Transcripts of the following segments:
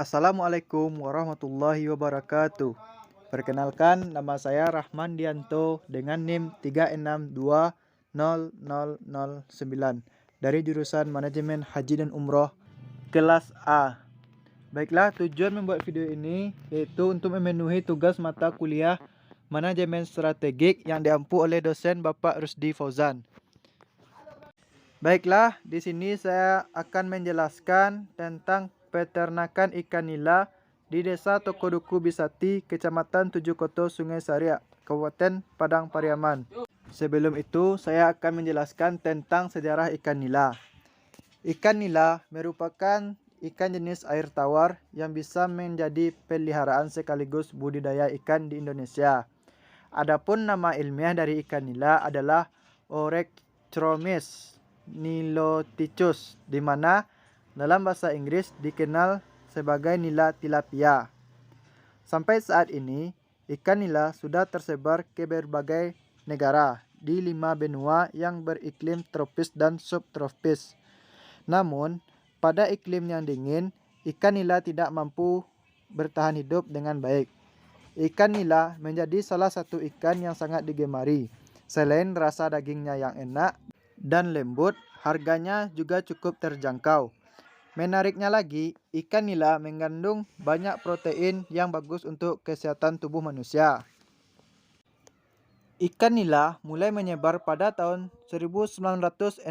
Assalamualaikum warahmatullahi wabarakatuh. Perkenalkan, nama saya Rahman Dianto dengan NIM 36200009 dari jurusan Manajemen Haji dan Umroh kelas A. Baiklah, tujuan membuat video ini yaitu untuk memenuhi tugas mata kuliah Manajemen Strategik yang diampu oleh dosen Bapak Rusdi Fauzan. Baiklah, di sini saya akan menjelaskan tentang peternakan ikan nila di Desa Tokoduku Bisati, Kecamatan Tujuh Koto, Sungai Saria, Kabupaten Padang Pariaman. Sebelum itu, saya akan menjelaskan tentang sejarah ikan nila. Ikan nila merupakan ikan jenis air tawar yang bisa menjadi peliharaan sekaligus budidaya ikan di Indonesia. Adapun nama ilmiah dari ikan nila adalah Oryctromis niloticus, di mana dalam bahasa Inggris dikenal sebagai nila tilapia. Sampai saat ini, ikan nila sudah tersebar ke berbagai negara di 5 benua yang beriklim tropis dan subtropis. Namun, pada iklim yang dingin, ikan nila tidak mampu bertahan hidup dengan baik. Ikan nila menjadi salah satu ikan yang sangat digemari. Selain rasa dagingnya yang enak dan lembut, harganya juga cukup terjangkau. Menariknya lagi, ikan nila mengandung banyak protein yang bagus untuk kesehatan tubuh manusia. Ikan nila mulai menyebar pada tahun 1960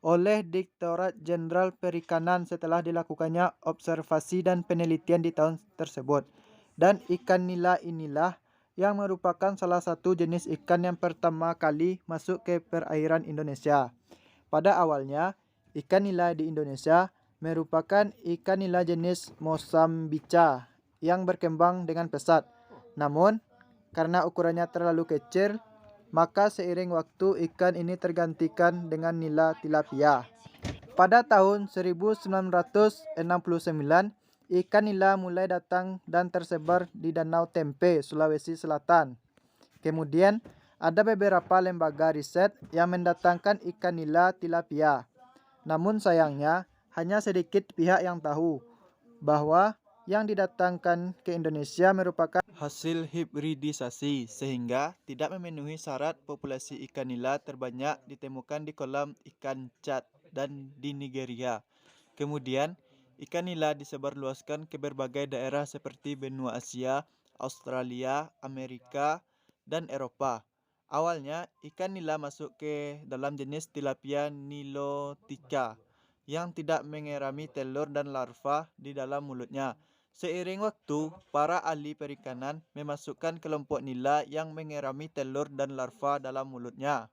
oleh Direktorat Jenderal Perikanan setelah dilakukannya observasi dan penelitian di tahun tersebut. Dan ikan nila inilah yang merupakan salah satu jenis ikan yang pertama kali masuk ke perairan Indonesia. Pada awalnya, ikan nila di Indonesia merupakan ikan nila jenis Mosambica yang berkembang dengan pesat. Namun, karena ukurannya terlalu kecil, maka seiring waktu ikan ini tergantikan dengan nila tilapia. Pada tahun 1969, ikan nila mulai datang dan tersebar di Danau Tempe, Sulawesi Selatan. Kemudian, ada beberapa lembaga riset yang mendatangkan ikan nila tilapia. Namun sayangnya, hanya sedikit pihak yang tahu bahwa yang didatangkan ke Indonesia merupakan hasil hibridisasi, sehingga tidak memenuhi syarat. Populasi ikan nila terbanyak ditemukan di kolam ikan Chat dan di Nigeria. Kemudian, ikan nila disebarluaskan ke berbagai daerah seperti benua Asia, Australia, Amerika, dan Eropa. Awalnya, ikan nila masuk ke dalam jenis tilapia nilotica yang tidak mengerami telur dan larva di dalam mulutnya. Seiring waktu, para ahli perikanan memasukkan kelompok nila yang mengerami telur dan larva dalam mulutnya.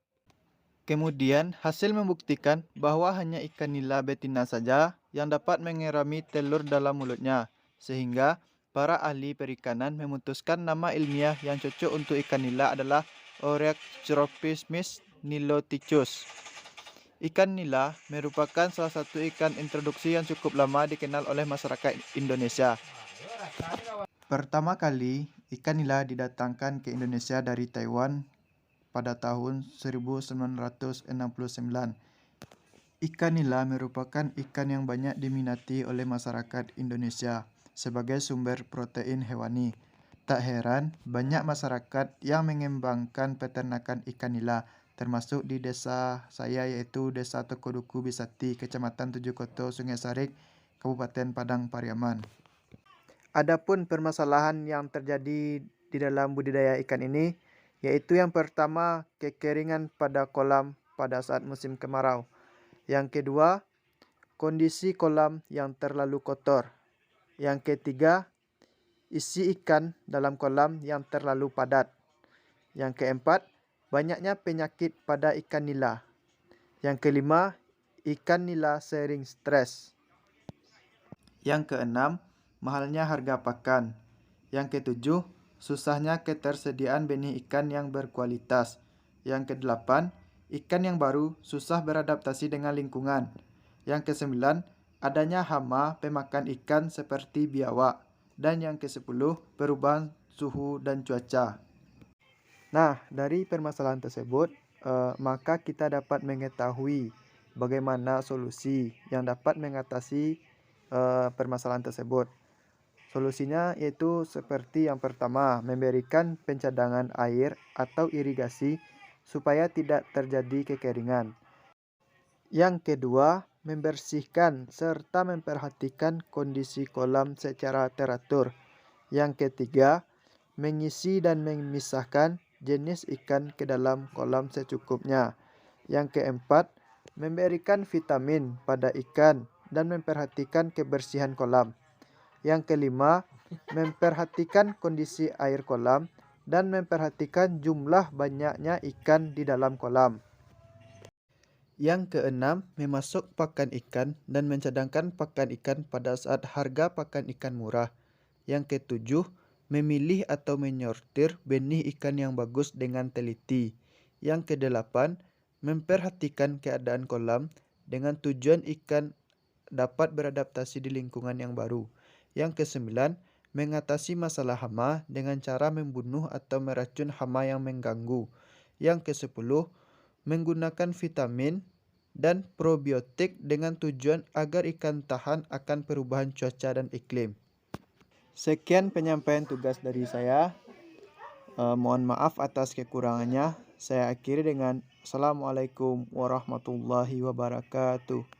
Kemudian, hasil membuktikan bahwa hanya ikan nila betina saja yang dapat mengerami telur dalam mulutnya, sehingga para ahli perikanan memutuskan nama ilmiah yang cocok untuk ikan nila adalah Oryctropis niloticus. Ikan nila merupakan salah satu ikan introduksi yang cukup lama dikenal oleh masyarakat Indonesia. Pertama kali, ikan nila didatangkan ke Indonesia dari Taiwan pada tahun 1969. Ikan nila merupakan ikan yang banyak diminati oleh masyarakat Indonesia sebagai sumber protein hewani. Tak heran, banyak masyarakat yang mengembangkan peternakan ikan nila, termasuk di desa saya yaitu Desa Tokoduku Bisati, Kecamatan Tujuh Koto, Sungai Sarik, Kabupaten Padang Pariaman. Adapun permasalahan yang terjadi di dalam budidaya ikan ini, yaitu yang pertama, kekeringan pada kolam pada saat musim kemarau. Yang kedua, kondisi kolam yang terlalu kotor. Yang ketiga, isi ikan dalam kolam yang terlalu padat. Yang keempat, banyaknya penyakit pada ikan nila. Yang kelima, ikan nila sering stres. Yang keenam, mahalnya harga pakan. Yang ketujuh, susahnya ketersediaan benih ikan yang berkualitas. Yang kedelapan, ikan yang baru susah beradaptasi dengan lingkungan. Yang kesembilan, adanya hama pemakan ikan seperti biawak. Dan yang kesepuluh, perubahan suhu dan cuaca. Nah, dari permasalahan tersebut, maka kita dapat mengetahui bagaimana solusi yang dapat mengatasi permasalahan tersebut. Solusinya yaitu seperti yang pertama, memberikan pencadangan air atau irigasi supaya tidak terjadi kekeringan. Yang kedua, membersihkan serta memperhatikan kondisi kolam secara teratur. Yang ketiga, mengisi dan memisahkan jenis ikan ke dalam kolam secukupnya. Yang keempat, memberikan vitamin pada ikan dan memperhatikan kebersihan kolam. Yang kelima, memperhatikan kondisi air kolam dan memperhatikan jumlah banyaknya ikan di dalam kolam. Yang keenam, memasok pakan ikan dan mencadangkan pakan ikan pada saat harga pakan ikan murah. Yang ketujuh, memilih atau menyortir benih ikan yang bagus dengan teliti. Yang kedelapan, memperhatikan keadaan kolam dengan tujuan ikan dapat beradaptasi di lingkungan yang baru. Yang kesembilan, mengatasi masalah hama dengan cara membunuh atau meracun hama yang mengganggu. Yang kesepuluh, menggunakan vitamin dan probiotik dengan tujuan agar ikan tahan akan perubahan cuaca dan iklim. Sekian penyampaian tugas dari saya. Mohon maaf atas kekurangannya. Saya akhiri dengan Assalamualaikum warahmatullahi wabarakatuh.